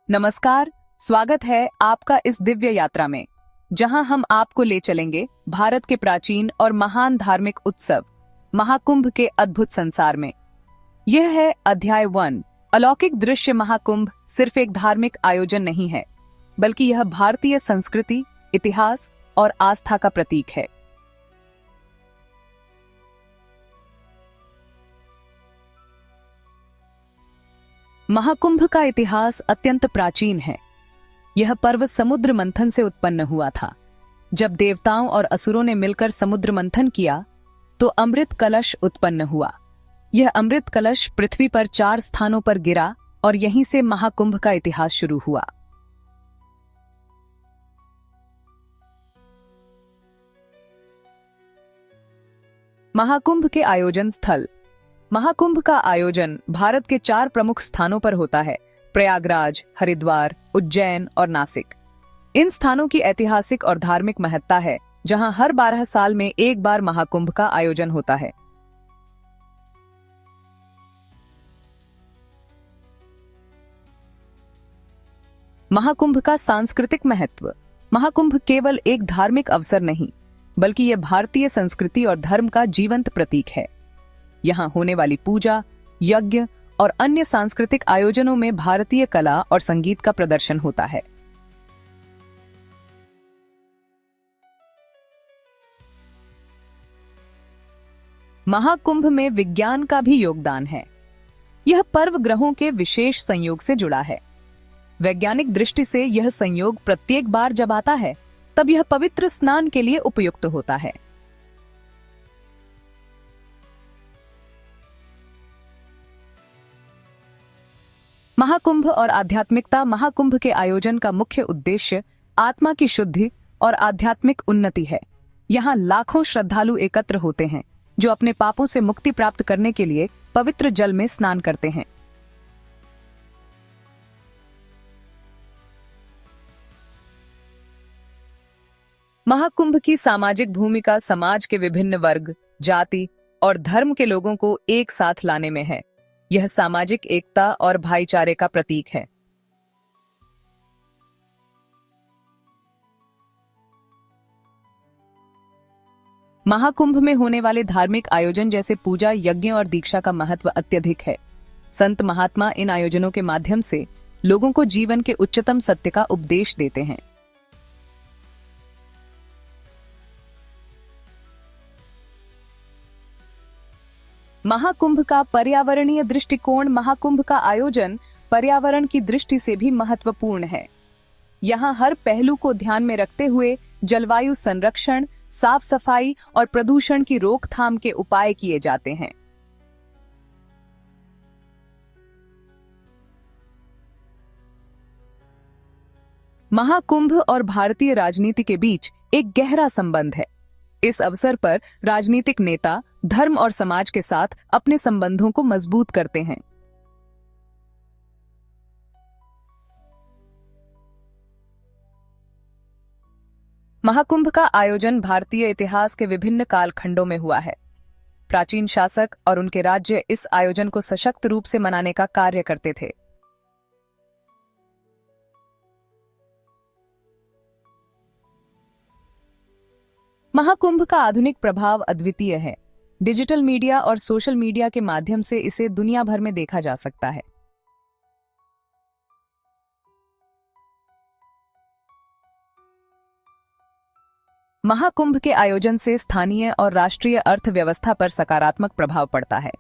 नमस्कार। स्वागत है आपका इस दिव्य यात्रा में, जहां हम आपको ले चलेंगे भारत के प्राचीन और महान धार्मिक उत्सव महाकुंभ के अद्भुत संसार में। यह है अध्याय 1। अलौकिक दृश्य। महाकुंभ सिर्फ एक धार्मिक आयोजन नहीं है, बल्कि यह भारतीय संस्कृति, इतिहास और आस्था का प्रतीक है। महाकुंभ का इतिहास अत्यंत प्राचीन है। यह पर्व समुद्र मंथन से उत्पन्न हुआ था। जब देवताओं और असुरों ने मिलकर समुद्र मंथन किया तो अमृत कलश उत्पन्न हुआ। यह अमृत कलश पृथ्वी पर 4 स्थानों पर गिरा और यहीं से महाकुंभ का इतिहास शुरू हुआ। महाकुंभ के आयोजन स्थल। महाकुंभ का आयोजन भारत के 4 प्रमुख स्थानों पर होता है: प्रयागराज, हरिद्वार, उज्जैन और नासिक। इन स्थानों की ऐतिहासिक और धार्मिक महत्ता है, जहां हर 12 साल में एक बार महाकुंभ का आयोजन होता है। महाकुंभ का सांस्कृतिक महत्व। महाकुंभ केवल एक धार्मिक अवसर नहीं, बल्कि यह भारतीय संस्कृति और धर्म का जीवंत प्रतीक है। यहाँ होने वाली पूजा, यज्ञ और अन्य सांस्कृतिक आयोजनों में भारतीय कला और संगीत का प्रदर्शन होता है। महाकुंभ में विज्ञान का भी योगदान है। यह पर्व ग्रहों के विशेष संयोग से जुड़ा है। वैज्ञानिक दृष्टि से यह संयोग प्रत्येक बार जब आता है, तब यह पवित्र स्नान के लिए उपयुक्त होता है। महाकुंभ और आध्यात्मिकता। महाकुंभ के आयोजन का मुख्य उद्देश्य आत्मा की शुद्धि और आध्यात्मिक उन्नति है। यहाँ लाखों श्रद्धालु एकत्र होते हैं, जो अपने पापों से मुक्ति प्राप्त करने के लिए पवित्र जल में स्नान करते हैं। महाकुंभ की सामाजिक भूमिका समाज के विभिन्न वर्ग, जाति और धर्म के लोगों को एक साथ लाने में है। यह सामाजिक एकता और भाईचारे का प्रतीक है। महाकुंभ में होने वाले धार्मिक आयोजन जैसे पूजा, यज्ञ और दीक्षा का महत्व अत्यधिक है। संत महात्मा इन आयोजनों के माध्यम से लोगों को जीवन के उच्चतम सत्य का उपदेश देते हैं। महाकुंभ का पर्यावरणीय दृष्टिकोण। महाकुंभ का आयोजन पर्यावरण की दृष्टि से भी महत्वपूर्ण है। यहाँ हर पहलू को ध्यान में रखते हुए जलवायु संरक्षण, साफ सफाई और प्रदूषण की रोकथाम के उपाय किए जाते हैं। महाकुंभ और भारतीय राजनीति के बीच एक गहरा संबंध है। इस अवसर पर राजनीतिक नेता धर्म और समाज के साथ अपने संबंधों को मजबूत करते हैं। महाकुंभ का आयोजन भारतीय इतिहास के विभिन्न कालखंडों में हुआ है। प्राचीन शासक और उनके राज्य इस आयोजन को सशक्त रूप से मनाने का कार्य करते थे। महाकुंभ का आधुनिक प्रभाव अद्वितीय है। डिजिटल मीडिया और सोशल मीडिया के माध्यम से इसे दुनिया भर में देखा जा सकता है। महाकुंभ के आयोजन से स्थानीय और राष्ट्रीय अर्थव्यवस्था पर सकारात्मक प्रभाव पड़ता है।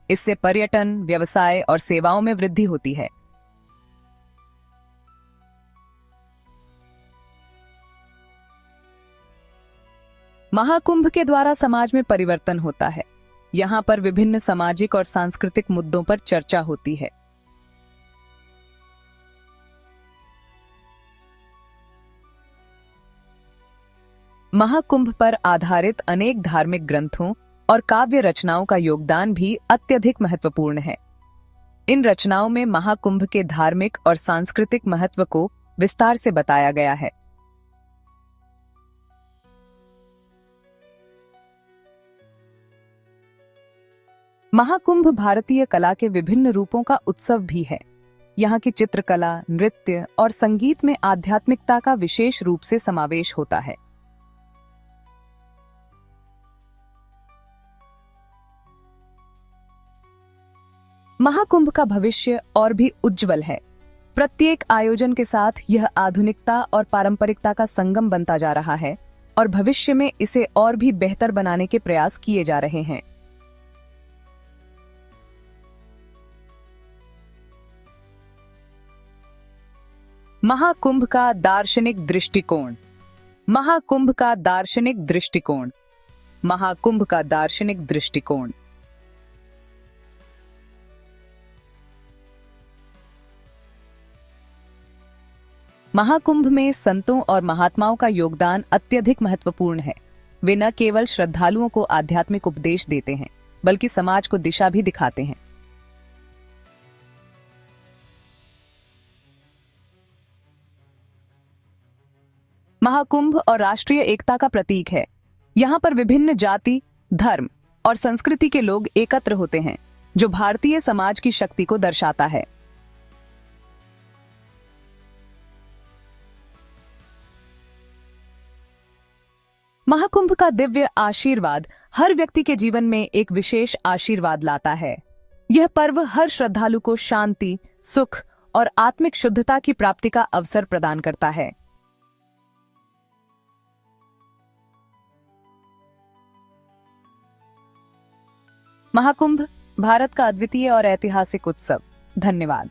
इससे पर्यटन, व्यवसाय और सेवाओं में वृद्धि होती है। महाकुंभ के द्वारा समाज में परिवर्तन होता है। यहाँ पर विभिन्न सामाजिक और सांस्कृतिक मुद्दों पर चर्चा होती है। महाकुंभ पर आधारित अनेक धार्मिक ग्रंथों और काव्य रचनाओं का योगदान भी अत्यधिक महत्वपूर्ण है। इन रचनाओं में महाकुंभ के धार्मिक और सांस्कृतिक महत्व को विस्तार से बताया गया है। महाकुंभ भारतीय कला के विभिन्न रूपों का उत्सव भी है। यहाँ की चित्रकला, नृत्य और संगीत में आध्यात्मिकता का विशेष रूप से समावेश होता है। महाकुंभ का भविष्य और भी उज्जवल है। प्रत्येक आयोजन के साथ यह आधुनिकता और पारंपरिकता का संगम बनता जा रहा है और भविष्य में इसे और भी बेहतर बनाने के प्रयास किए जा रहे हैं। महाकुंभ का दार्शनिक दृष्टिकोण। महाकुंभ का दार्शनिक दृष्टिकोण। महाकुंभ का दार्शनिक दृष्टिकोण। महाकुंभ में संतों और महात्माओं का योगदान अत्यधिक महत्वपूर्ण है। वे न केवल श्रद्धालुओं को आध्यात्मिक उपदेश देते हैं, बल्कि समाज को दिशा भी दिखाते हैं। महाकुंभ और राष्ट्रीय एकता का प्रतीक है। यहाँ पर विभिन्न जाति, धर्म और संस्कृति के लोग एकत्र होते हैं, जो भारतीय समाज की शक्ति को दर्शाता है। महाकुंभ का दिव्य आशीर्वाद हर व्यक्ति के जीवन में एक विशेष आशीर्वाद लाता है। यह पर्व हर श्रद्धालु को शांति, सुख और आत्मिक शुद्धता की प्राप्ति का अवसर प्रदान करता है। महाकुंभ भारत का अद्वितीय और ऐतिहासिक उत्सव। धन्यवाद।